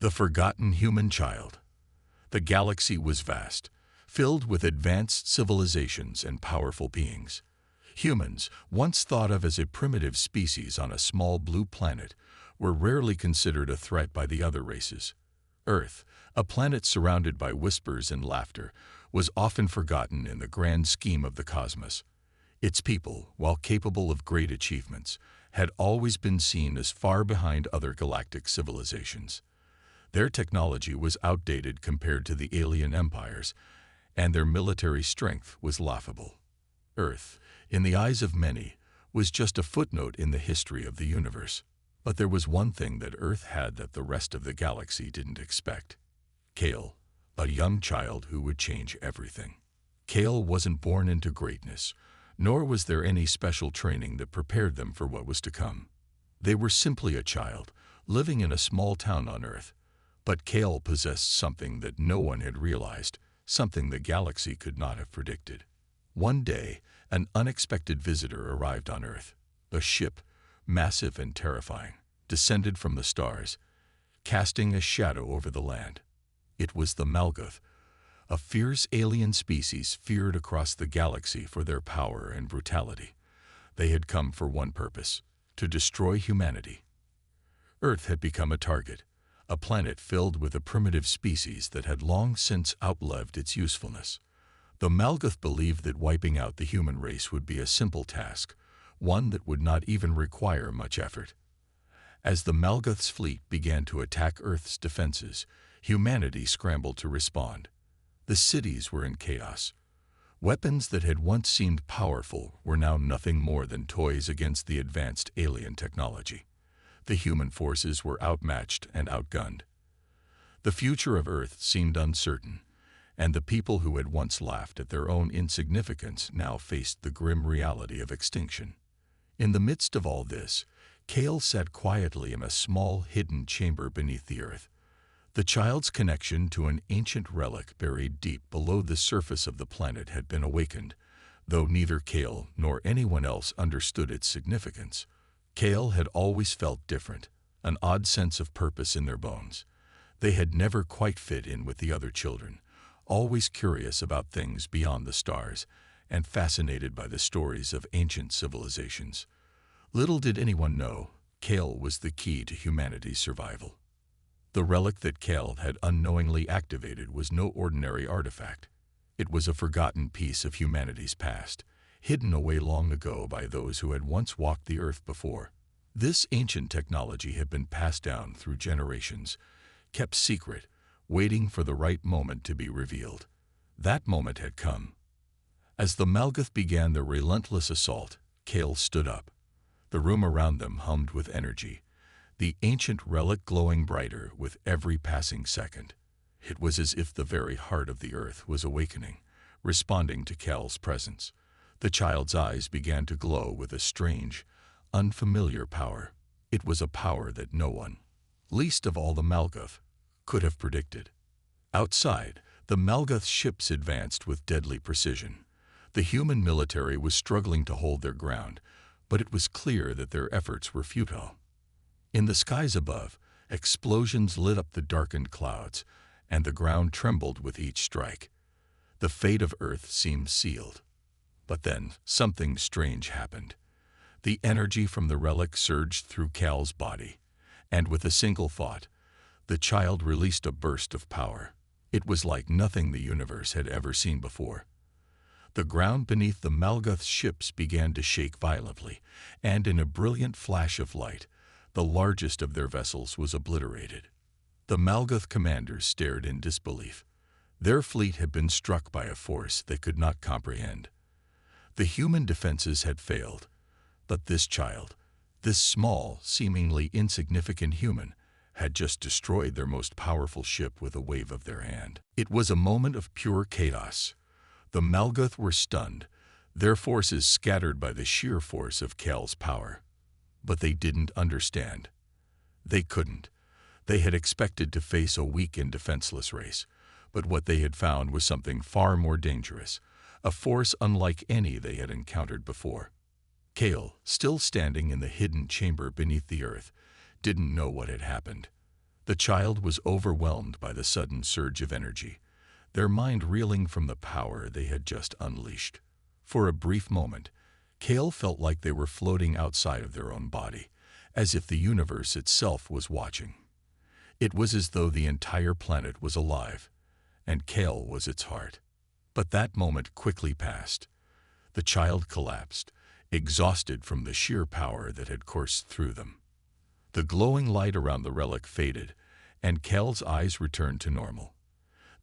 The Forgotten Human Child. The galaxy was vast, filled with advanced civilizations and powerful beings. Humans, once thought of as a primitive species on a small blue planet, were rarely considered a threat by the other races. Earth, a planet surrounded by whispers and laughter, was often forgotten in the grand scheme of the cosmos. Its people, while capable of great achievements, had always been seen as far behind other galactic civilizations. Their technology was outdated compared to the alien empires, and their military strength was laughable. Earth, in the eyes of many, was just a footnote in the history of the universe. But there was one thing that Earth had that the rest of the galaxy didn't expect. Kale, a young child who would change everything. Kale wasn't born into greatness, nor was there any special training that prepared them for what was to come. They were simply a child, living in a small town on Earth. But Kale possessed something that no one had realized, something the galaxy could not have predicted. One day, an unexpected visitor arrived on Earth. A ship, massive and terrifying, descended from the stars, casting a shadow over the land. It was the Malguth, a fierce alien species feared across the galaxy for their power and brutality. They had come for one purpose: to destroy humanity. Earth had become a target, a planet filled with a primitive species that had long since outlived its usefulness. The Malguth believed that wiping out the human race would be a simple task, one that would not even require much effort. As the Malguth's fleet began to attack Earth's defenses, humanity scrambled to respond. The cities were in chaos. Weapons that had once seemed powerful were now nothing more than toys against the advanced alien technology. The human forces were outmatched and outgunned. The future of Earth seemed uncertain, and the people who had once laughed at their own insignificance now faced the grim reality of extinction. In the midst of all this, Kale sat quietly in a small, hidden chamber beneath the Earth. The child's connection to an ancient relic buried deep below the surface of the planet had been awakened, though neither Kale nor anyone else understood its significance. Kale had always felt different, an odd sense of purpose in their bones. They had never quite fit in with the other children, always curious about things beyond the stars and fascinated by the stories of ancient civilizations. Little did anyone know, Kale was the key to humanity's survival. The relic that Kale had unknowingly activated was no ordinary artifact. It was a forgotten piece of humanity's past, hidden away long ago by those who had once walked the Earth before. This ancient technology had been passed down through generations, kept secret, waiting for the right moment to be revealed. That moment had come. As the Malguth began their relentless assault, Kale stood up. The room around them hummed with energy, the ancient relic glowing brighter with every passing second. It was as if the very heart of the Earth was awakening, responding to Kale's presence. The child's eyes began to glow with a strange, unfamiliar power. It was a power that no one, least of all the Malguth, could have predicted. Outside, the Malguth ships advanced with deadly precision. The human military was struggling to hold their ground, but it was clear that their efforts were futile. In the skies above, explosions lit up the darkened clouds, and the ground trembled with each strike. The fate of Earth seemed sealed. But then, something strange happened. The energy from the relic surged through Kale's body, and with a single thought, the child released a burst of power. It was like nothing the universe had ever seen before. The ground beneath the Malguth's ships began to shake violently, and in a brilliant flash of light, the largest of their vessels was obliterated. The Malguth commanders stared in disbelief. Their fleet had been struck by a force they could not comprehend. The human defenses had failed, but this child, this small, seemingly insignificant human, had just destroyed their most powerful ship with a wave of their hand. It was a moment of pure chaos. The Malguth were stunned, their forces scattered by the sheer force of Kale's power. But they didn't understand. They couldn't. They had expected to face a weak and defenseless race, but what they had found was something far more dangerous, a force unlike any they had encountered before. Kale, still standing in the hidden chamber beneath the Earth, didn't know what had happened. The child was overwhelmed by the sudden surge of energy, their mind reeling from the power they had just unleashed. For a brief moment, Kale felt like they were floating outside of their own body, as if the universe itself was watching. It was as though the entire planet was alive, and Kale was its heart. But that moment quickly passed. The child collapsed, exhausted from the sheer power that had coursed through them. The glowing light around the relic faded, and Kale's eyes returned to normal.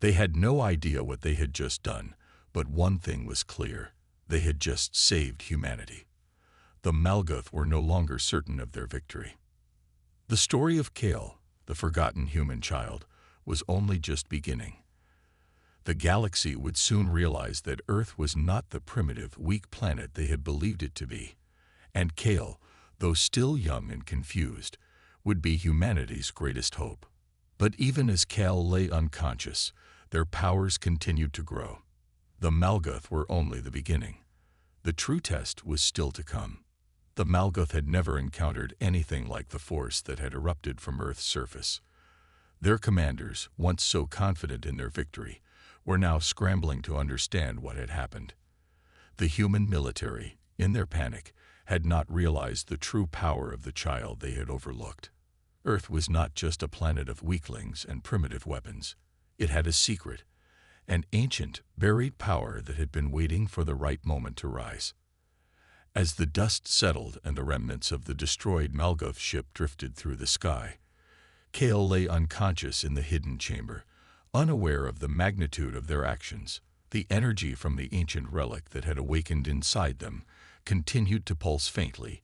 They had no idea what they had just done, but one thing was clear. They had just saved humanity. The Malguth were no longer certain of their victory. The story of Kale, the forgotten human child, was only just beginning. The galaxy would soon realize that Earth was not the primitive, weak planet they had believed it to be, and Kale, though still young and confused, would be humanity's greatest hope. But even as Kale lay unconscious, their powers continued to grow. The Malguth were only the beginning. The true test was still to come. The Malguth had never encountered anything like the force that had erupted from Earth's surface. Their commanders, once so confident in their victory, were now scrambling to understand what had happened. The human military, in their panic, had not realized the true power of the child they had overlooked. Earth was not just a planet of weaklings and primitive weapons. It had a secret, an ancient, buried power that had been waiting for the right moment to rise. As the dust settled and the remnants of the destroyed Malguth ship drifted through the sky, Kale lay unconscious in the hidden chamber, unaware of the magnitude of their actions. The energy from the ancient relic that had awakened inside them continued to pulse faintly,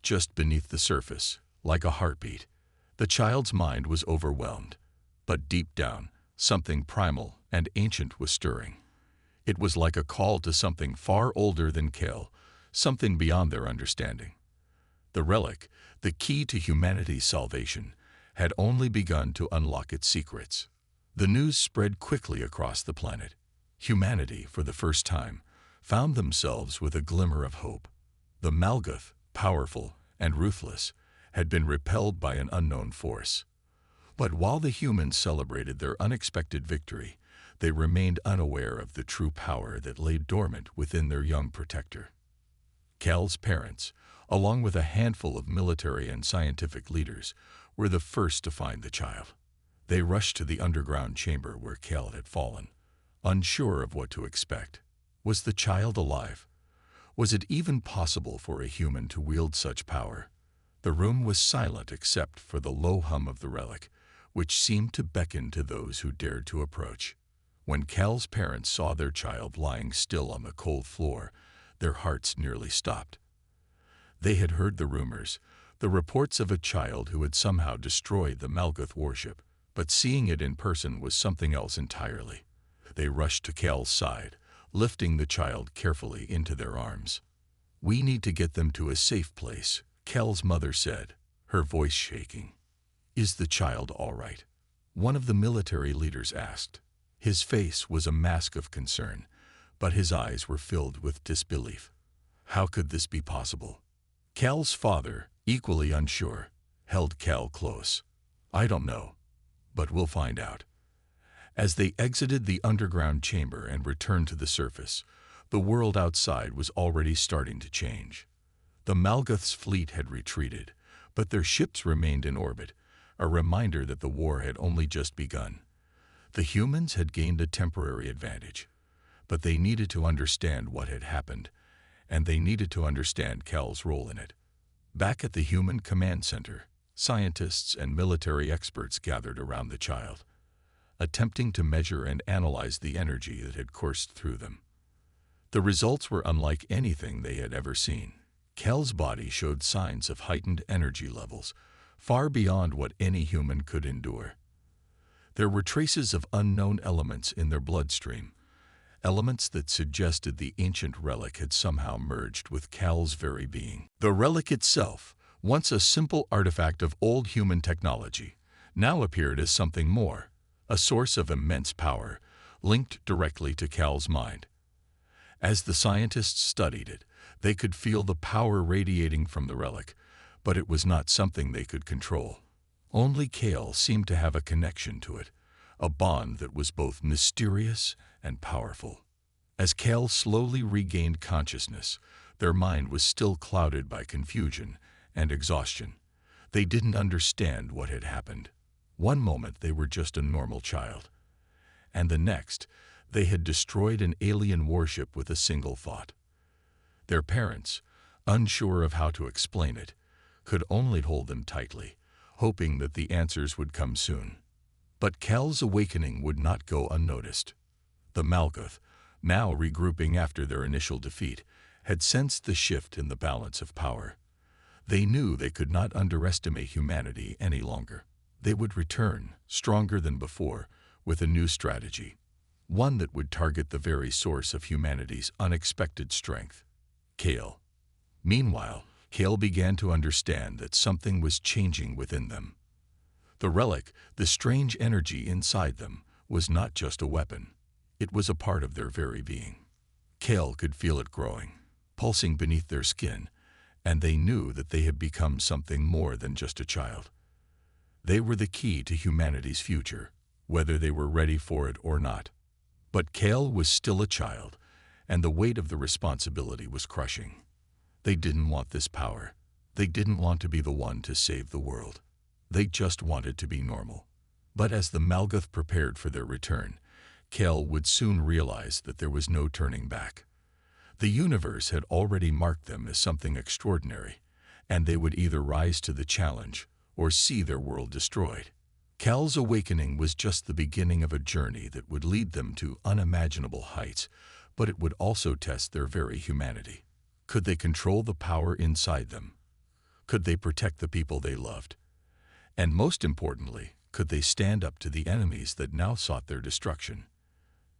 just beneath the surface, like a heartbeat. The child's mind was overwhelmed, but deep down, something primal and ancient was stirring. It was like a call to something far older than Kale, something beyond their understanding. The relic, the key to humanity's salvation, had only begun to unlock its secrets. The news spread quickly across the planet. Humanity, for the first time, found themselves with a glimmer of hope. The Malguth, powerful and ruthless, had been repelled by an unknown force. But while the humans celebrated their unexpected victory, they remained unaware of the true power that lay dormant within their young protector. Kale's parents, along with a handful of military and scientific leaders, were the first to find the child. They rushed to the underground chamber where Kale had fallen, unsure of what to expect. Was the child alive? Was it even possible for a human to wield such power? The room was silent except for the low hum of the relic, which seemed to beckon to those who dared to approach. When Kale's parents saw their child lying still on the cold floor, their hearts nearly stopped. They had heard the rumors, the reports of a child who had somehow destroyed the Malguth warship, but seeing it in person was something else entirely. They rushed to Kale's side, lifting the child carefully into their arms. "We need to get them to a safe place," Kale's mother said, her voice shaking. "Is the child all right?" one of the military leaders asked. His face was a mask of concern, but his eyes were filled with disbelief. How could this be possible? Kale's father, equally unsure, held Kale close. "I don't know, but we'll find out." As they exited the underground chamber and returned to the surface, the world outside was already starting to change. The Malguth's fleet had retreated, but their ships remained in orbit, a reminder that the war had only just begun. The humans had gained a temporary advantage, but they needed to understand what had happened, and they needed to understand Kale's role in it. Back at the human command center, scientists and military experts gathered around the child, attempting to measure and analyze the energy that had coursed through them. The results were unlike anything they had ever seen. Kale's body showed signs of heightened energy levels, far beyond what any human could endure. There were traces of unknown elements in their bloodstream, elements that suggested the ancient relic had somehow merged with Kale's very being. The relic itself, once a simple artifact of old human technology, now appeared as something more, a source of immense power, linked directly to Kale's mind. As the scientists studied it, they could feel the power radiating from the relic, but it was not something they could control. Only Kale seemed to have a connection to it, a bond that was both mysterious and powerful. As Kale slowly regained consciousness, their mind was still clouded by confusion and exhaustion. They didn't understand what had happened. One moment they were just a normal child, and the next they had destroyed an alien warship with a single thought. Their parents, unsure of how to explain it, could only hold them tightly, hoping that the answers would come soon. But Cal's awakening would not go unnoticed. The Malkuth, now regrouping after their initial defeat, had sensed the shift in the balance of power. They knew they could not underestimate humanity any longer. They would return, stronger than before, with a new strategy, one that would target the very source of humanity's unexpected strength: Kale. Meanwhile, Kale began to understand that something was changing within them. The relic, the strange energy inside them, was not just a weapon. It was a part of their very being. Kale could feel it growing, pulsing beneath their skin, and they knew that they had become something more than just a child. They were the key to humanity's future, whether they were ready for it or not. But Kale was still a child, and the weight of the responsibility was crushing. They didn't want this power. They didn't want to be the one to save the world. They just wanted to be normal. But as the Malkuth prepared for their return, Kale would soon realize that there was no turning back. The universe had already marked them as something extraordinary, and they would either rise to the challenge or see their world destroyed. Cal's awakening was just the beginning of a journey that would lead them to unimaginable heights, but it would also test their very humanity. Could they control the power inside them? Could they protect the people they loved? And most importantly, could they stand up to the enemies that now sought their destruction?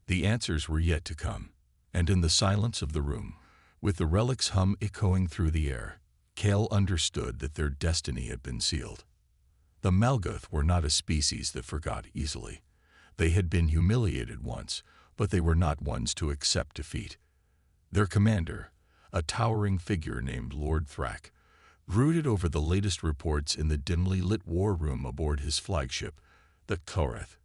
The answers were yet to come, and in the silence of the room, with the relic's hum echoing through the air, Kale understood that their destiny had been sealed. The Malkuth were not a species that forgot easily. They had been humiliated once, but they were not ones to accept defeat. Their commander, a towering figure named Lord Thrak, brooded over the latest reports in the dimly lit war room aboard his flagship, the Koreth.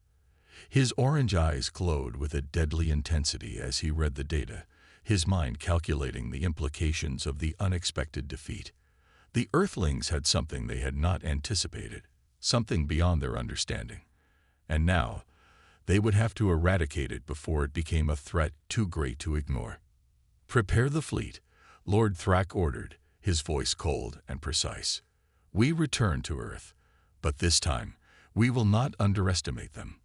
His orange eyes glowed with a deadly intensity as he read the data, his mind calculating the implications of the unexpected defeat. The Earthlings had something they had not anticipated, something beyond their understanding. And now, they would have to eradicate it before it became a threat too great to ignore. "Prepare the fleet," Lord Thrak ordered, his voice cold and precise. "We return to Earth, but this time, we will not underestimate them.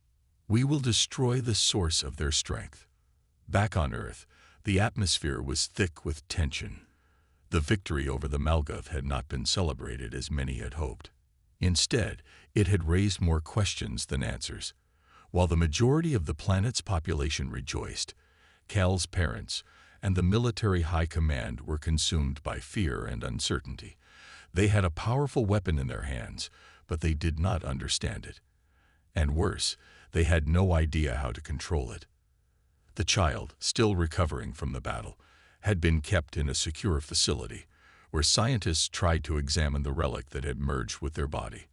We will destroy the source of their strength." Back on Earth, the atmosphere was thick with tension. The victory over the Malkuth had not been celebrated as many had hoped. Instead, it had raised more questions than answers. While the majority of the planet's population rejoiced, Cal's parents and the military high command were consumed by fear and uncertainty. They had a powerful weapon in their hands, but they did not understand it. And worse, they had no idea how to control it. The child, still recovering from the battle, had been kept in a secure facility, where scientists tried to examine the relic that had merged with their body.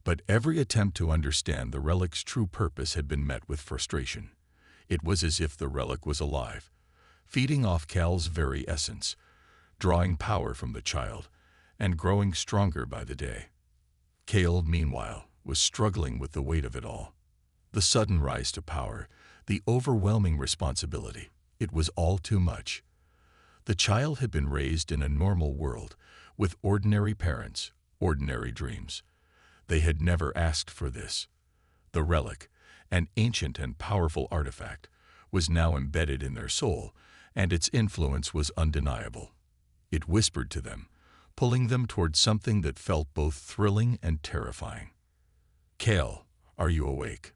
But every attempt to understand the relic's true purpose had been met with frustration. It was as if the relic was alive, feeding off Cal's very essence, drawing power from the child, and growing stronger by the day. Kale, meanwhile, was struggling with the weight of it all. The sudden rise to power, the overwhelming responsibility, it was all too much. The child had been raised in a normal world, with ordinary parents, ordinary dreams. They had never asked for this. The relic, an ancient and powerful artifact, was now embedded in their soul, and its influence was undeniable. It whispered to them, pulling them toward something that felt both thrilling and terrifying. "Kale, are you awake?"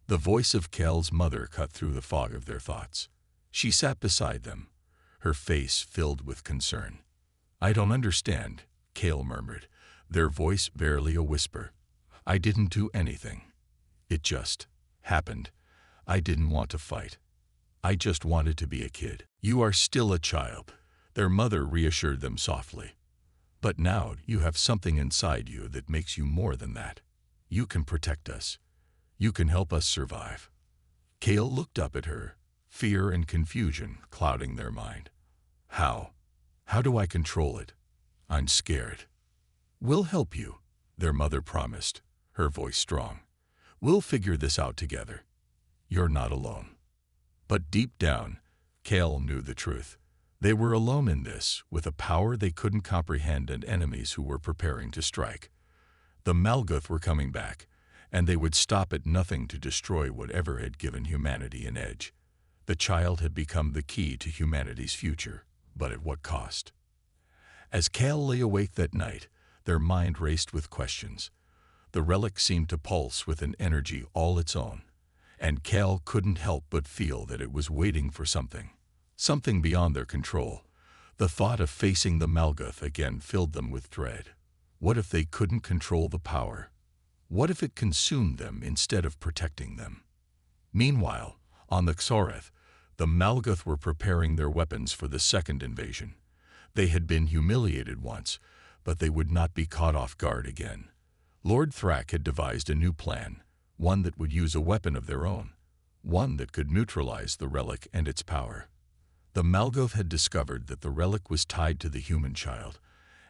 The voice of Kale's mother cut through the fog of their thoughts. She sat beside them, her face filled with concern. "I don't understand," Kale murmured, their voice barely a whisper. "I didn't do anything. It just happened. I didn't want to fight. I just wanted to be a kid." "You are still a child," their mother reassured them softly. "But now you have something inside you that makes you more than that. You can protect us. You can help us survive." Kale looked up at her, fear and confusion clouding their mind. "How? How do I control it? I'm scared." "We'll help you," their mother promised, her voice strong. "We'll figure this out together. You're not alone." But deep down, Kale knew the truth. They were alone in this, with a power they couldn't comprehend and enemies who were preparing to strike. The Malguth were coming back, and they would stop at nothing to destroy whatever had given humanity an edge. The child had become the key to humanity's future, but at what cost? As Kale lay awake that night, their mind raced with questions. The relic seemed to pulse with an energy all its own, and Kale couldn't help but feel that it was waiting for something beyond their control. The thought of facing the Malguth again filled them with dread. What if they couldn't control the power? What if it consumed them instead of protecting them? Meanwhile, on the Xoreth, the Malguth were preparing their weapons for the second invasion. They had been humiliated once, but they would not be caught off guard again. Lord Thrak had devised a new plan, one that would use a weapon of their own, one that could neutralize the relic and its power. The Malguth had discovered that the relic was tied to the human child,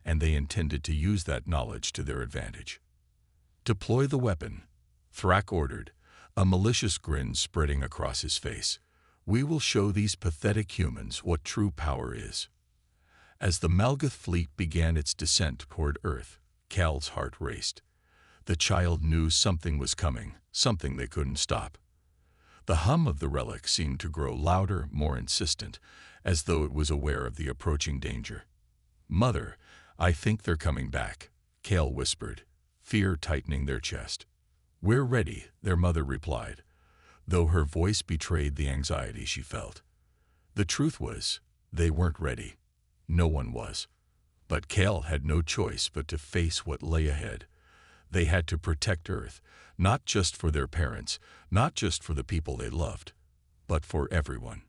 and they intended to use that knowledge to their advantage. "Deploy the weapon," Thrak ordered, a malicious grin spreading across his face. "We will show these pathetic humans what true power is." As the Malguth fleet began its descent toward Earth, Kale's heart raced. The child knew something was coming, something they couldn't stop. The hum of the relic seemed to grow louder, more insistent, as though it was aware of the approaching danger. "Mother, I think they're coming back," Kale whispered, fear tightening their chest. "We're ready," their mother replied, though her voice betrayed the anxiety she felt. The truth was, they weren't ready. No one was. But Kale had no choice but to face what lay ahead. They had to protect Earth, not just for their parents, not just for the people they loved, but for everyone.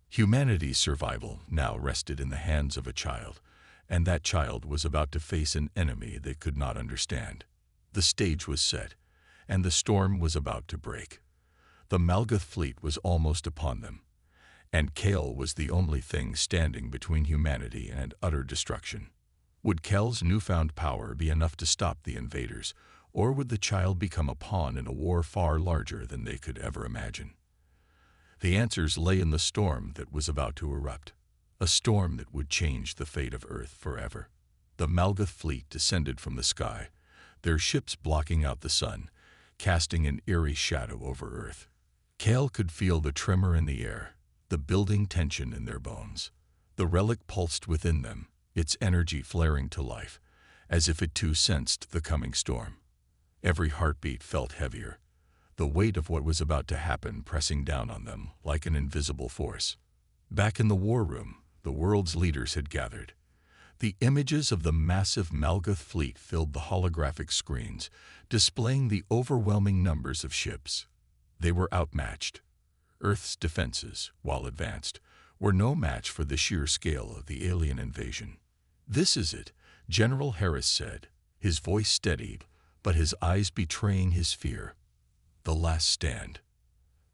Humanity's survival now rested in the hands of a child, and that child was about to face an enemy they could not understand. The stage was set, and the storm was about to break. The Malguth fleet was almost upon them, and Kale was the only thing standing between humanity and utter destruction. Would Kale's newfound power be enough to stop the invaders, or would the child become a pawn in a war far larger than they could ever imagine? The answers lay in the storm that was about to erupt, a storm that would change the fate of Earth forever. The Malguth fleet descended from the sky, their ships blocking out the sun, casting an eerie shadow over Earth. Kale could feel the tremor in the air, the building tension in their bones. The relic pulsed within them, its energy flaring to life, as if it too sensed the coming storm. Every heartbeat felt heavier, the weight of what was about to happen pressing down on them like an invisible force. Back in the war room, the world's leaders had gathered. The images of the massive Malguth fleet filled the holographic screens, displaying the overwhelming numbers of ships. They were outmatched. Earth's defenses, while advanced, were no match for the sheer scale of the alien invasion. "This is it," General Harris said, his voice steady, but his eyes betraying his fear. "The last stand."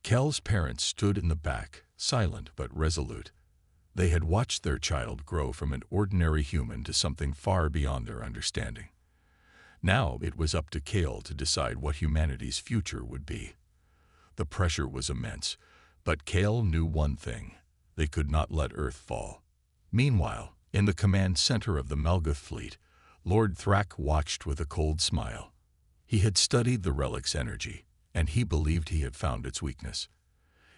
Kel's parents stood in the back, silent but resolute. They had watched their child grow from an ordinary human to something far beyond their understanding. Now it was up to Kale to decide what humanity's future would be. The pressure was immense, but Kale knew one thing: they could not let Earth fall. Meanwhile, in the command center of the Malguth fleet, Lord Thrak watched with a cold smile. He had studied the relic's energy, and he believed he had found its weakness.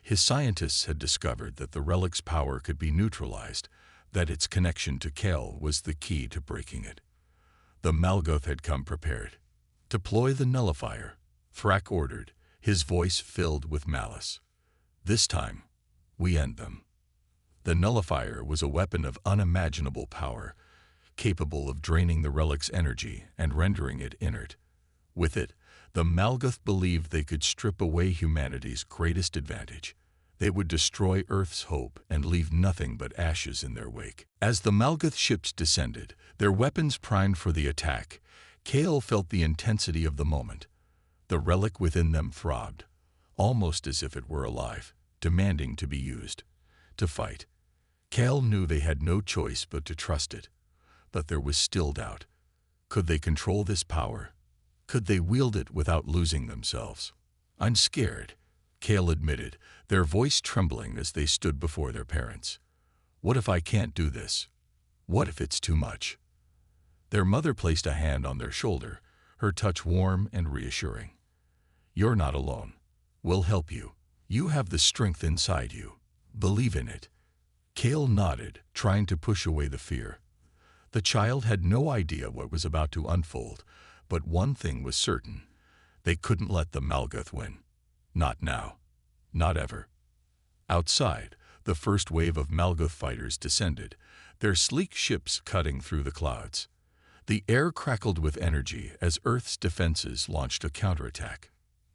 His scientists had discovered that the relic's power could be neutralized, that its connection to Kale was the key to breaking it. The Malguth had come prepared. "Deploy the nullifier," Thrak ordered, his voice filled with malice. "This time, we end them." The nullifier was a weapon of unimaginable power, capable of draining the relic's energy and rendering it inert. With it, the Malguth believed they could strip away humanity's greatest advantage. They would destroy Earth's hope and leave nothing but ashes in their wake. As the Malguth ships descended, their weapons primed for the attack, Kale felt the intensity of the moment. The relic within them throbbed, almost as if it were alive, demanding to be used, to fight. Kale knew they had no choice but to trust it, but there was still doubt. Could they control this power? Could they wield it without losing themselves? "I'm scared," Kale admitted, their voice trembling as they stood before their parents. "What if I can't do this? What if it's too much?" Their mother placed a hand on their shoulder, her touch warm and reassuring. "You're not alone. We'll help you. You have the strength inside you. Believe in it." Kale nodded, trying to push away the fear. The child had no idea what was about to unfold, but one thing was certain. They couldn't let the Malguth win. Not now. Not ever. Outside, the first wave of Malguth fighters descended, their sleek ships cutting through the clouds. The air crackled with energy as Earth's defenses launched a counterattack.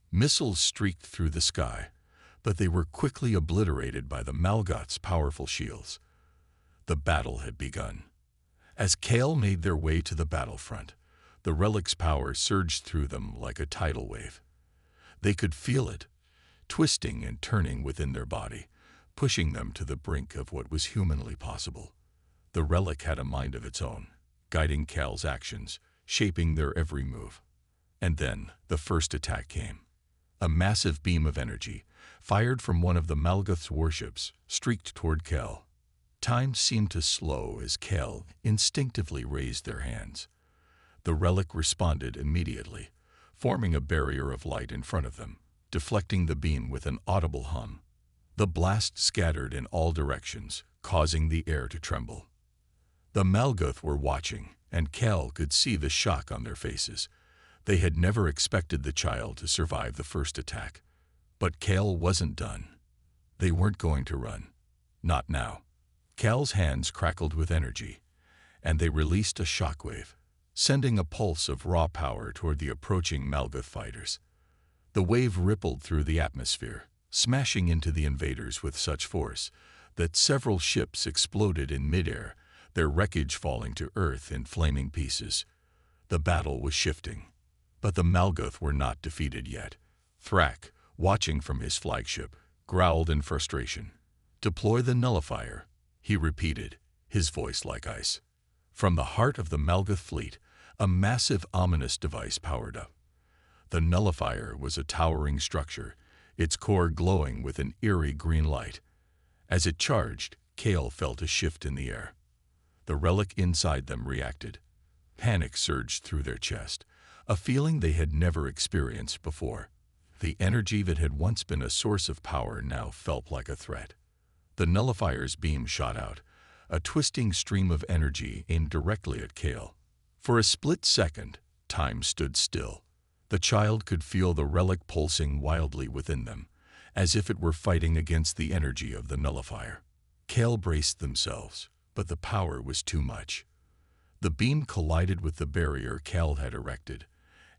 Missiles streaked through the sky, but they were quickly obliterated by the Malguth's powerful shields. The battle had begun. As Kale made their way to the battlefront, the relic's power surged through them like a tidal wave. They could feel it, twisting and turning within their body, pushing them to the brink of what was humanly possible. The relic had a mind of its own, guiding Kale's actions, shaping their every move. And then the first attack came. A massive beam of energy, fired from one of the Malguth's warships, streaked toward Kale. Time seemed to slow as Kale instinctively raised their hands. The relic responded immediately, forming a barrier of light in front of them, deflecting the beam with an audible hum. The blast scattered in all directions, causing the air to tremble. The Malguth were watching, and Kale could see the shock on their faces. They had never expected the child to survive the first attack. But Kale wasn't done. They weren't going to run. Not now. Kale's hands crackled with energy, and they released a shockwave, sending a pulse of raw power toward the approaching Malguth fighters. The wave rippled through the atmosphere, smashing into the invaders with such force that several ships exploded in midair, their wreckage falling to Earth in flaming pieces. The battle was shifting, but the Malguth were not defeated yet. Thrak, watching from his flagship, growled in frustration. "Deploy the nullifier," he repeated, his voice like ice. From the heart of the Malguth fleet, a massive ominous device powered up. The nullifier was a towering structure, its core glowing with an eerie green light. As it charged, Kale felt a shift in the air. The relic inside them reacted. Panic surged through their chest, a feeling they had never experienced before. The energy that had once been a source of power now felt like a threat. The nullifier's beam shot out, a twisting stream of energy aimed directly at Kale. For a split second, time stood still. The child could feel the relic pulsing wildly within them, as if it were fighting against the energy of the nullifier. Kale braced themselves, but the power was too much. The beam collided with the barrier Kale had erected,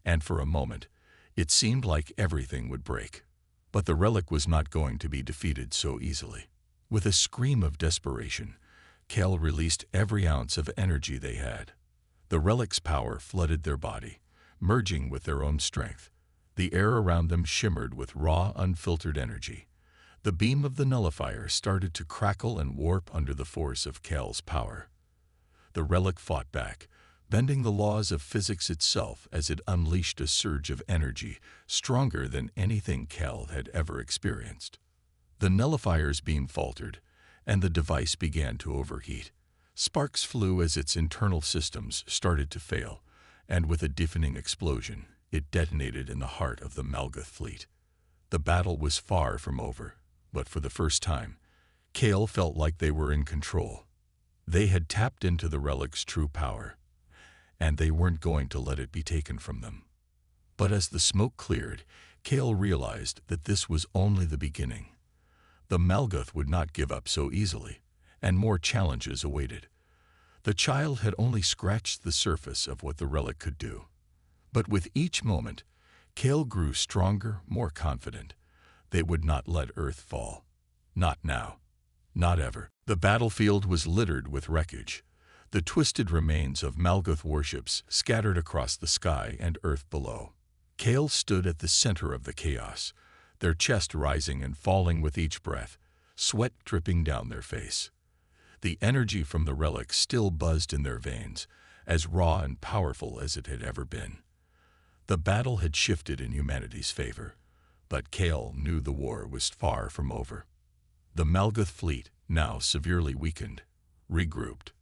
and for a moment, it seemed like everything would break. But the relic was not going to be defeated so easily. With a scream of desperation, Kale released every ounce of energy they had. The relic's power flooded their body, merging with their own strength. The air around them shimmered with raw, unfiltered energy. The beam of the nullifier started to crackle and warp under the force of Kale's power. The relic fought back, bending the laws of physics itself as it unleashed a surge of energy stronger than anything Kale had ever experienced. The nullifier's beam faltered, and the device began to overheat. Sparks flew as its internal systems started to fail, and with a deafening explosion, it detonated in the heart of the Malguth fleet. The battle was far from over, but for the first time, Kale felt like they were in control. They had tapped into the relic's true power, and they weren't going to let it be taken from them. But as the smoke cleared, Kale realized that this was only the beginning. The Malguth would not give up so easily, and more challenges awaited. The child had only scratched the surface of what the relic could do. But with each moment, Kale grew stronger, more confident. They would not let Earth fall. Not now. Not ever. The battlefield was littered with wreckage, the twisted remains of Malguth warships scattered across the sky and Earth below. Kale stood at the center of the chaos, their chest rising and falling with each breath, sweat dripping down their face. The energy from the relic still buzzed in their veins, as raw and powerful as it had ever been. The battle had shifted in humanity's favor, but Kale knew the war was far from over. The Malguth fleet, now severely weakened, regrouped.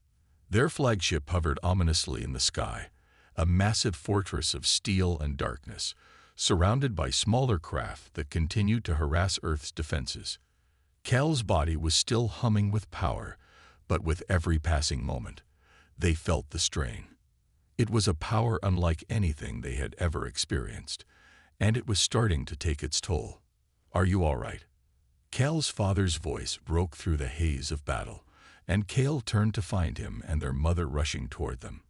Their flagship hovered ominously in the sky, a massive fortress of steel and darkness, surrounded by smaller craft that continued to harass Earth's defenses. Kale's body was still humming with power, but with every passing moment, they felt the strain. It was a power unlike anything they had ever experienced, and it was starting to take its toll. "Are you all right?" Kale's father's voice broke through the haze of battle, and Kale turned to find him and their mother rushing toward them.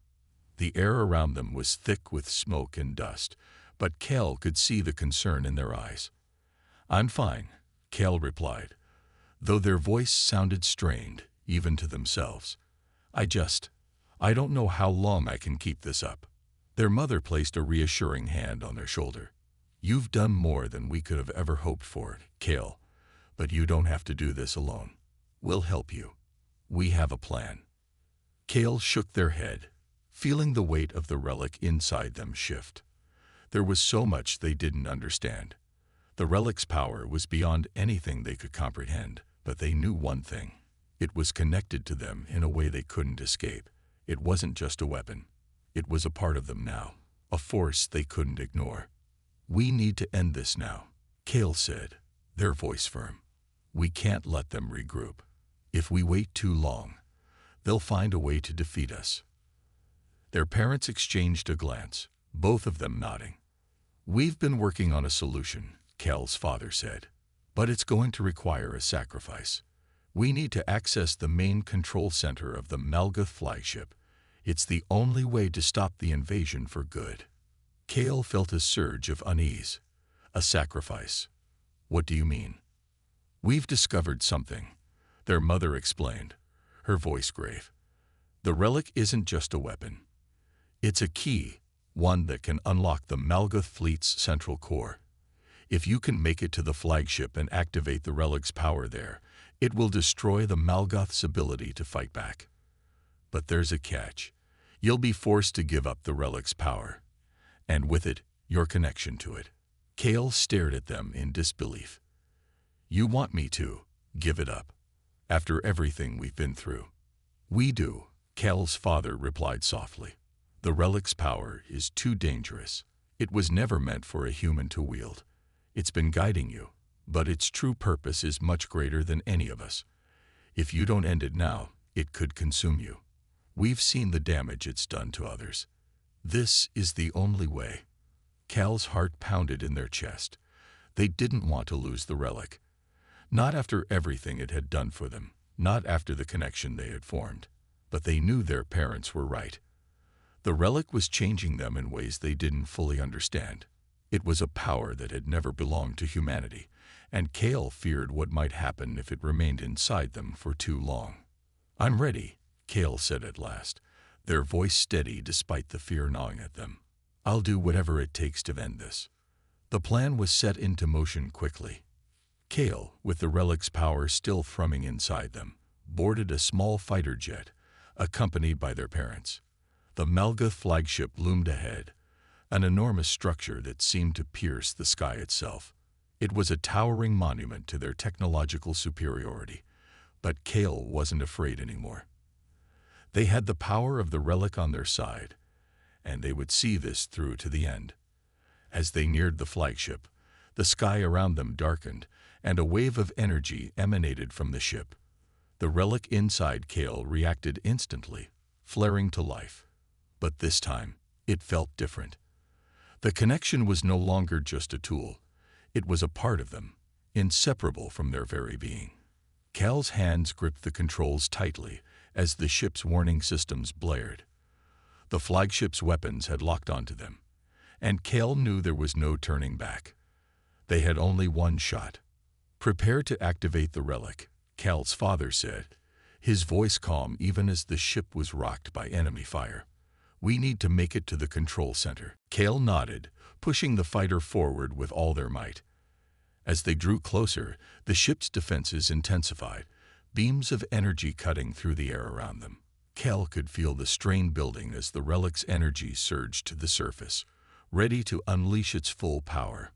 The air around them was thick with smoke and dust, but Kale could see the concern in their eyes. "I'm fine," Kale replied, though their voice sounded strained, even to themselves. I don't know how long I can keep this up." Their mother placed a reassuring hand on their shoulder. "You've done more than we could have ever hoped for, Kale, but you don't have to do this alone. We'll help you. We have a plan." Kale shook their head, feeling the weight of the relic inside them shift. There was so much they didn't understand. The relic's power was beyond anything they could comprehend, but they knew one thing. It was connected to them in a way they couldn't escape. It wasn't just a weapon. It was a part of them now, a force they couldn't ignore. "We need to end this now," Kale said, their voice firm. "We can't let them regroup. If we wait too long, they'll find a way to defeat us." Their parents exchanged a glance, both of them nodding. "We've been working on a solution," Kale's father said, "but it's going to require a sacrifice. We need to access the main control center of the Malguth flagship. It's the only way to stop the invasion for good." Kale felt a surge of unease. "A sacrifice? What do you mean?" "We've discovered something," their mother explained, her voice grave. "The relic isn't just a weapon. It's a key, one that can unlock the Malguth fleet's central core. If you can make it to the flagship and activate the relic's power there, it will destroy the Malguth's ability to fight back. But there's a catch. You'll be forced to give up the relic's power, and with it, your connection to it." Kale stared at them in disbelief. "You want me to give it up, after everything we've been through?" "We do," Kale's father replied softly. "The relic's power is too dangerous. It was never meant for a human to wield. It's been guiding you, but its true purpose is much greater than any of us. If you don't end it now, it could consume you. We've seen the damage it's done to others. This is the only way." Cal's heart pounded in their chest. They didn't want to lose the relic. Not after everything it had done for them, not after the connection they had formed. But they knew their parents were right. The relic was changing them in ways they didn't fully understand. It was a power that had never belonged to humanity, and Kale feared what might happen if it remained inside them for too long. "I'm ready," Kale said at last, their voice steady despite the fear gnawing at them. "I'll do whatever it takes to end this." The plan was set into motion quickly. Kale, with the relic's power still thrumming inside them, boarded a small fighter jet, accompanied by their parents. The Malguth flagship loomed ahead, an enormous structure that seemed to pierce the sky itself. It was a towering monument to their technological superiority, but Kale wasn't afraid anymore. They had the power of the relic on their side, and they would see this through to the end. As they neared the flagship, the sky around them darkened, and a wave of energy emanated from the ship. The relic inside Kale reacted instantly, flaring to life. But this time, it felt different. The connection was no longer just a tool. It was a part of them, inseparable from their very being. Cal's hands gripped the controls tightly as the ship's warning systems blared. The flagship's weapons had locked onto them, and Cal knew there was no turning back. They had only one shot. "Prepare to activate the relic," Cal's father said, his voice calm even as the ship was rocked by enemy fire. "We need to make it to the control center." Cal nodded, pushing the fighter forward with all their might. As they drew closer, the ship's defenses intensified, beams of energy cutting through the air around them. Kel could feel the strain building as the relic's energy surged to the surface, ready to unleash its full power.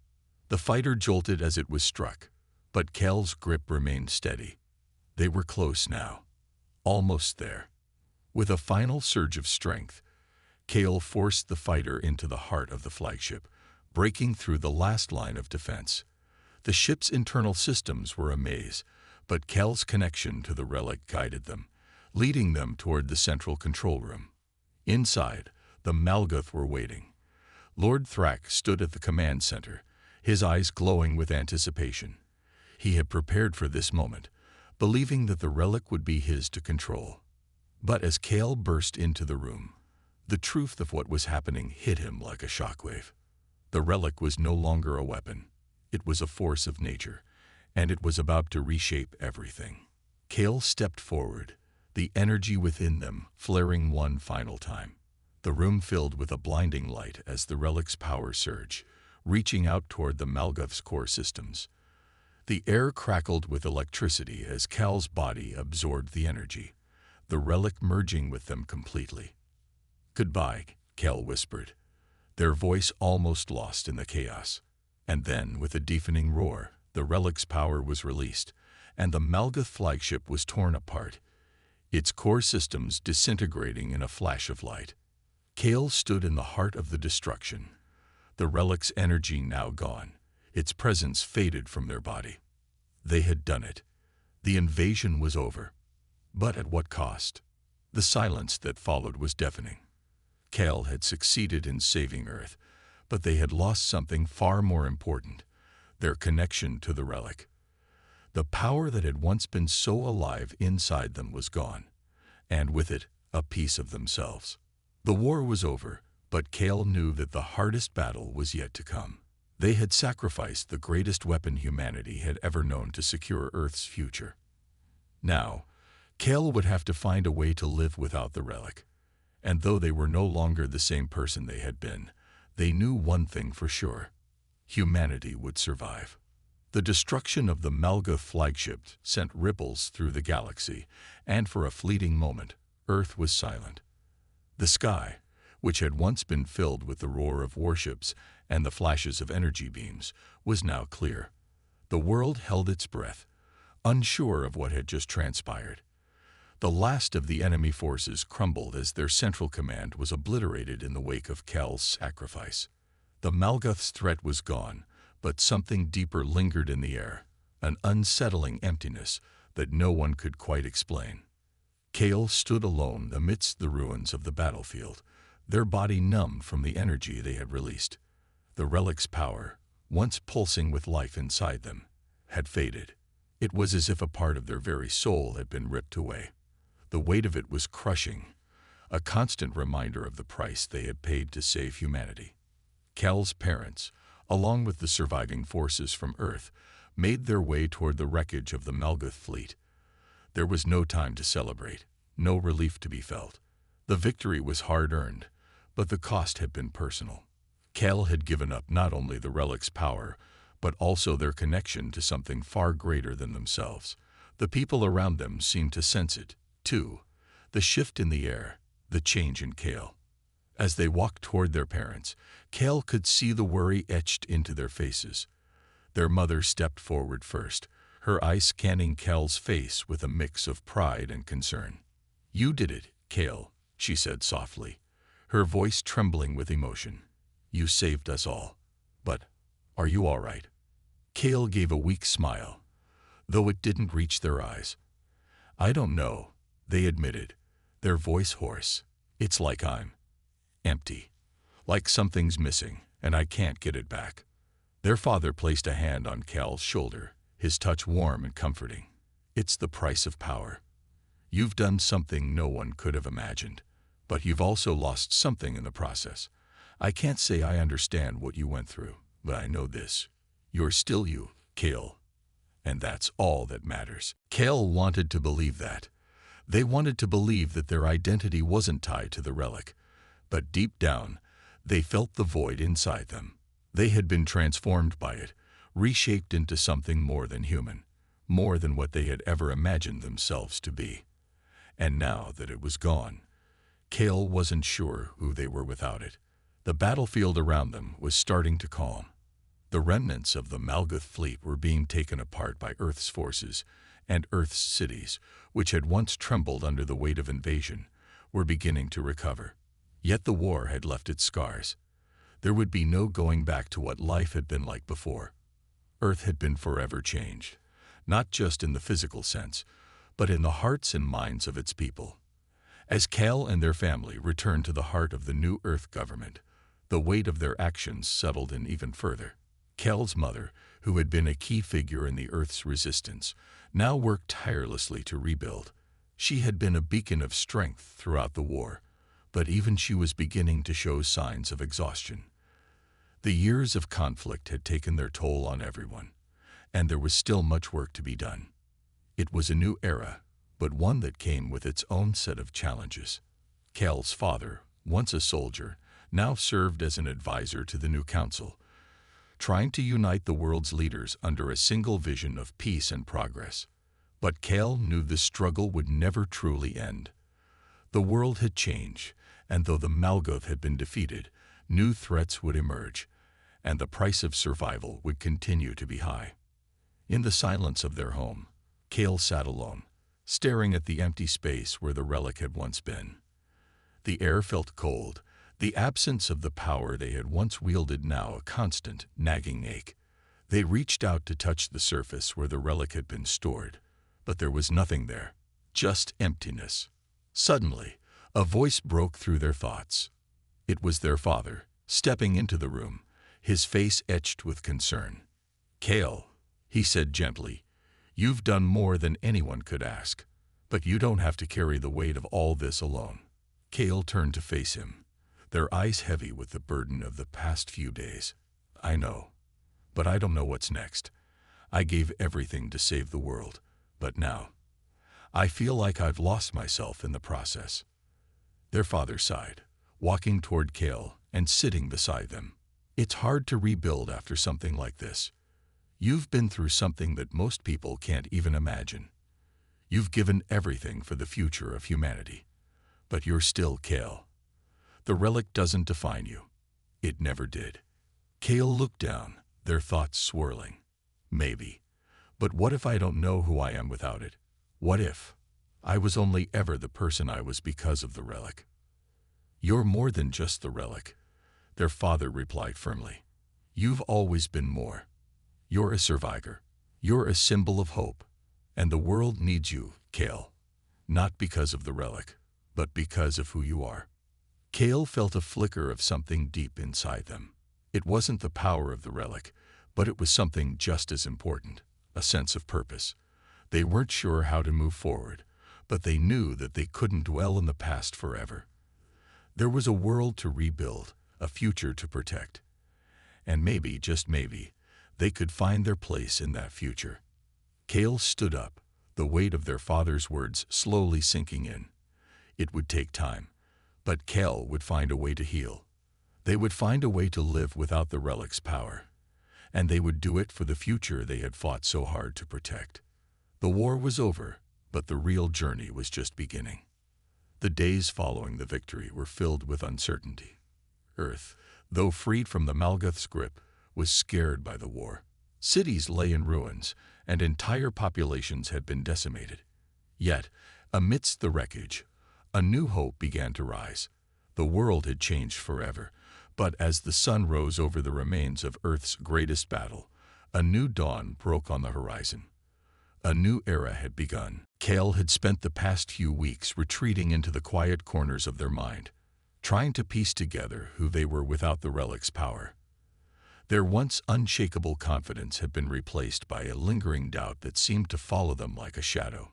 The fighter jolted as it was struck, but Kel's grip remained steady. They were close now, almost there. With a final surge of strength, Kel forced the fighter into the heart of the flagship, breaking through the last line of defense. The ship's internal systems were a maze, but Kel's connection to the relic guided them, leading them toward the central control room. Inside, the Malguth were waiting. Lord Thrak stood at the command center, his eyes glowing with anticipation. He had prepared for this moment, believing that the relic would be his to control. But as Kel burst into the room, the truth of what was happening hit him like a shockwave. The relic was no longer a weapon. It was a force of nature, and it was about to reshape everything. Kel stepped forward, the energy within them flaring one final time. The room filled with a blinding light as the relic's power surged, reaching out toward the Malguth's core systems. The air crackled with electricity as Kel's body absorbed the energy, the relic merging with them completely. "Goodbye," Kel whispered, their voice almost lost in the chaos. And then, with a deafening roar, the relic's power was released, and the Malguth flagship was torn apart, its core systems disintegrating in a flash of light. Kel stood in the heart of the destruction, the relic's energy now gone, its presence faded from their body. They had done it. The invasion was over. But at what cost? The silence that followed was deafening. Kel had succeeded in saving Earth, but they had lost something far more important, their connection to the relic. The power that had once been so alive inside them was gone, and with it, a piece of themselves. The war was over, but Kel knew that the hardest battle was yet to come. They had sacrificed the greatest weapon humanity had ever known to secure Earth's future. Now, Kel would have to find a way to live without the relic. And though they were no longer the same person they had been, they knew one thing for sure: humanity would survive. The destruction of the Malguth flagship sent ripples through the galaxy, and for a fleeting moment, Earth was silent. The sky, which had once been filled with the roar of warships and the flashes of energy beams, was now clear. The world held its breath, unsure of what had just transpired. The last of the enemy forces crumbled as their central command was obliterated in the wake of Kel's sacrifice. The Malguth's threat was gone, but something deeper lingered in the air, an unsettling emptiness that no one could quite explain. Kel stood alone amidst the ruins of the battlefield, their body numb from the energy they had released. The relic's power, once pulsing with life inside them, had faded. It was as if a part of their very soul had been ripped away. The weight of it was crushing, a constant reminder of the price they had paid to save humanity. Kel's parents, along with the surviving forces from Earth, made their way toward the wreckage of the Malguth fleet. There was no time to celebrate, no relief to be felt. The victory was hard-earned, but the cost had been personal. Kel had given up not only the relic's power, but also their connection to something far greater than themselves. The people around them seemed to sense it, too, the shift in the air, the change in Kel. As they walked toward their parents, Kel could see the worry etched into their faces. Their mother stepped forward first, her eyes scanning Kel's face with a mix of pride and concern. "You did it, Kel," she said softly, her voice trembling with emotion. "You saved us all. But are you all right?" Kel gave a weak smile, though it didn't reach their eyes. "I don't know," they admitted, their voice hoarse. "It's like I'm empty, like something's missing, and I can't get it back." Their father placed a hand on Kel's shoulder, his touch warm and comforting. "It's the price of power. You've done something no one could have imagined, but you've also lost something in the process. I can't say I understand what you went through, but I know this: you're still you, Kel. And that's all that matters." Kel wanted to believe that. They wanted to believe that their identity wasn't tied to the relic, but deep down, they felt the void inside them, They had been transformed by it, reshaped into something more than human, more than what they had ever imagined themselves to be. And now that it was gone, Kale wasn't sure who they were without it. The battlefield around them was starting to calm. The remnants of the Malguth fleet were being taken apart by Earth's forces, and Earth's cities, which had once trembled under the weight of invasion, were beginning to recover. Yet the war had left its scars. There would be no going back to what life had been like before. Earth had been forever changed, not just in the physical sense, but in the hearts and minds of its people. As Kale and their family returned to the heart of the new Earth government, the weight of their actions settled in even further. Kale's mother, who had been a key figure in the Earth's resistance, now worked tirelessly to rebuild. She had been a beacon of strength throughout the war, but even she was beginning to show signs of exhaustion. The years of conflict had taken their toll on everyone, and there was still much work to be done. It was a new era, but one that came with its own set of challenges. Kale's father, once a soldier, now served as an advisor to the new council, trying to unite the world's leaders under a single vision of peace and progress. But Kale knew the struggle would never truly end. The world had changed, and though the Malguth had been defeated, new threats would emerge, and the price of survival would continue to be high. In the silence of their home, Kale sat alone, staring at the empty space where the relic had once been. The air felt cold, the absence of the power they had once wielded now a constant, nagging ache. They reached out to touch the surface where the relic had been stored, but there was nothing there, just emptiness. Suddenly, a voice broke through their thoughts. It was their father, stepping into the room, his face etched with concern. "Kale," he said gently, "you've done more than anyone could ask, but you don't have to carry the weight of all this alone." Kale turned to face him, their eyes heavy with the burden of the past few days. "I know, but I don't know what's next. I gave everything to save the world, but now, I feel like I've lost myself in the process." Their father sighed, walking toward Kale and sitting beside them. "It's hard to rebuild after something like this. You've been through something that most people can't even imagine. You've given everything for the future of humanity, but you're still Kale. The relic doesn't define you. It never did." Kale looked down, their thoughts swirling. "Maybe. But what if I don't know who I am without it? What if I was only ever the person I was because of the relic?" "You're more than just the relic," their father replied firmly. "You've always been more. You're a survivor. You're a symbol of hope. And the world needs you, Kale. Not because of the relic, but because of who you are." Kale felt a flicker of something deep inside them. It wasn't the power of the relic, but it was something just as important, a sense of purpose. They weren't sure how to move forward, but they knew that they couldn't dwell in the past forever. There was a world to rebuild, a future to protect. And maybe, just maybe, they could find their place in that future. Kale stood up, the weight of their father's words slowly sinking in. It would take time, but Kale would find a way to heal. They would find a way to live without the relic's power, and they would do it for the future they had fought so hard to protect. The war was over, but the real journey was just beginning. The days following the victory were filled with uncertainty. Earth, though freed from the Malguth's grip, was scared by the war. Cities lay in ruins, and entire populations had been decimated. Yet, amidst the wreckage, a new hope began to rise. The world had changed forever, but as the sun rose over the remains of Earth's greatest battle, a new dawn broke on the horizon. A new era had begun. Kale had spent the past few weeks retreating into the quiet corners of their mind, trying to piece together who they were without the relic's power. Their once unshakable confidence had been replaced by a lingering doubt that seemed to follow them like a shadow.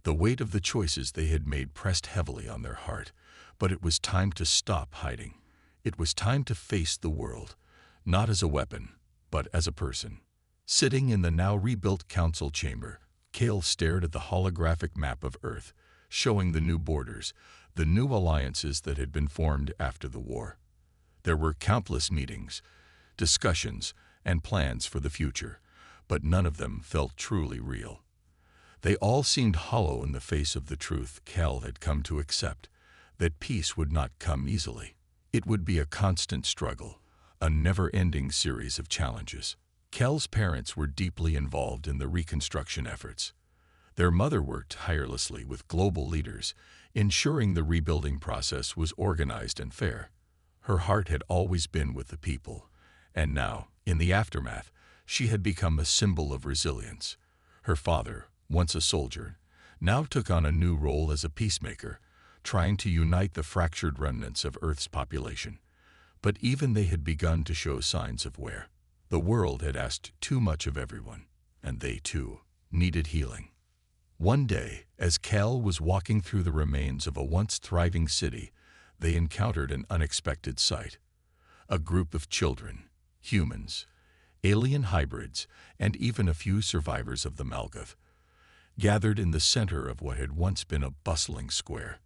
The weight of the choices they had made pressed heavily on their heart, but it was time to stop hiding. It was time to face the world, not as a weapon, but as a person. Sitting in the now rebuilt council chamber, Kale stared at the holographic map of Earth, showing the new borders, the new alliances that had been formed after the war. There were countless meetings, discussions, and plans for the future, but none of them felt truly real. They all seemed hollow in the face of the truth Cal had come to accept, that peace would not come easily. It would be a constant struggle, a never-ending series of challenges. Cal's parents were deeply involved in the reconstruction efforts. Their mother worked tirelessly with global leaders, ensuring the rebuilding process was organized and fair. Her heart had always been with the people, and now, in the aftermath, she had become a symbol of resilience. Her father, once a soldier, now took on a new role as a peacemaker, trying to unite the fractured remnants of Earth's population. But even they had begun to show signs of wear. The world had asked too much of everyone, and they, too, needed healing. One day, as Cal was walking through the remains of a once thriving city, they encountered an unexpected sight. A group of children, humans, alien hybrids, and even a few survivors of the Malgath, gathered in the center of what had once been a bustling square.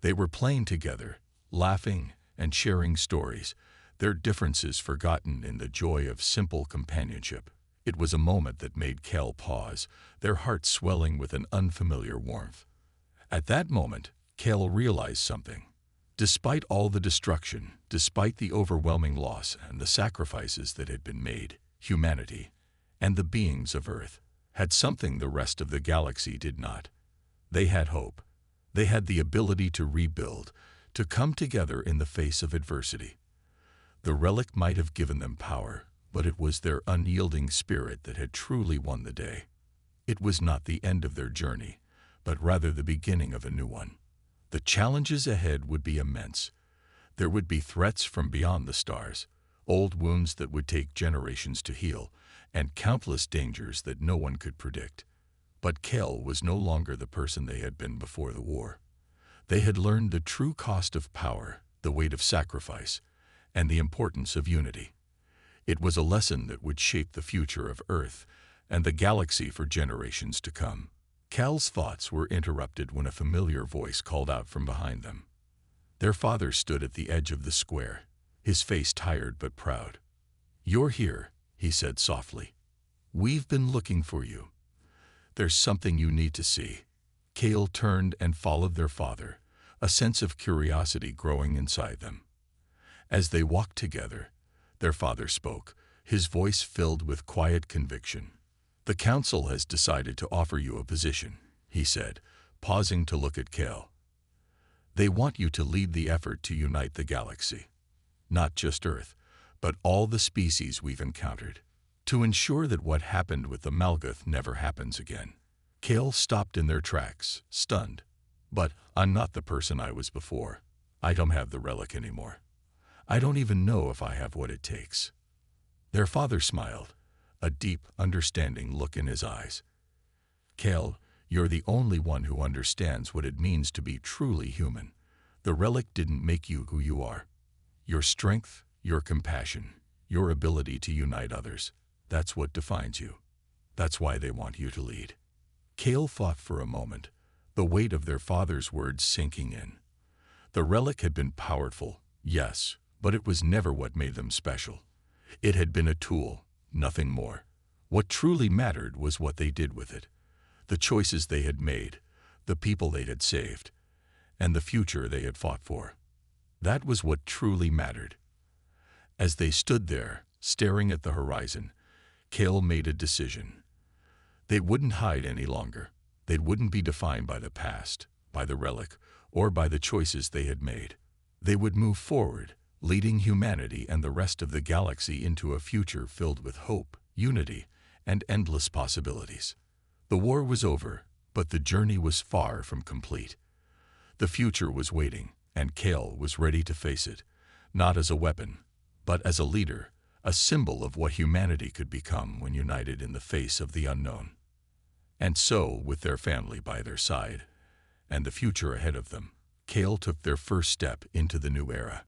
They were playing together, laughing and sharing stories, their differences forgotten in the joy of simple companionship. It was a moment that made Cal pause, their hearts swelling with an unfamiliar warmth. At that moment, Cal realized something. Despite all the destruction, despite the overwhelming loss and the sacrifices that had been made, humanity and the beings of Earth had something the rest of the galaxy did not. They had hope. They had the ability to rebuild, to come together in the face of adversity. The relic might have given them power, but it was their unyielding spirit that had truly won the day. It was not the end of their journey, but rather the beginning of a new one. The challenges ahead would be immense. There would be threats from beyond the stars, old wounds that would take generations to heal, and countless dangers that no one could predict. But Cal was no longer the person they had been before the war. They had learned the true cost of power, the weight of sacrifice, and the importance of unity. It was a lesson that would shape the future of Earth and the galaxy for generations to come. Cal's thoughts were interrupted when a familiar voice called out from behind them. Their father stood at the edge of the square, his face tired but proud. "You're here," he said softly. "We've been looking for you. There's something you need to see." Cal turned and followed their father, a sense of curiosity growing inside them. As they walked together, their father spoke, his voice filled with quiet conviction. "The council has decided to offer you a position," he said, pausing to look at Cal. "They want you to lead the effort to unite the galaxy. Not just Earth, but all the species we've encountered. To ensure that what happened with the Malgath never happens again." Cal stopped in their tracks, stunned. "But I'm not the person I was before. I don't have the relic anymore. I don't even know if I have what it takes." Their father smiled, a deep, understanding look in his eyes. "Cal, you're the only one who understands what it means to be truly human. The relic didn't make you who you are. Your strength, your compassion, your ability to unite others, that's what defines you. That's why they want you to lead." Cal thought for a moment, the weight of their father's words sinking in. The relic had been powerful, yes, but it was never what made them special. It had been a tool, nothing more. What truly mattered was what they did with it, the choices they had made, the people they had saved, and the future they had fought for. That was what truly mattered. As they stood there, staring at the horizon, Cal made a decision. They wouldn't hide any longer. They wouldn't be defined by the past, by the relic, or by the choices they had made. They would move forward, leading humanity and the rest of the galaxy into a future filled with hope, unity, and endless possibilities. The war was over, but the journey was far from complete. The future was waiting, and Cal was ready to face it, not as a weapon, but as a leader, a symbol of what humanity could become when united in the face of the unknown. And so, with their family by their side, and the future ahead of them, Cal took their first step into the new era.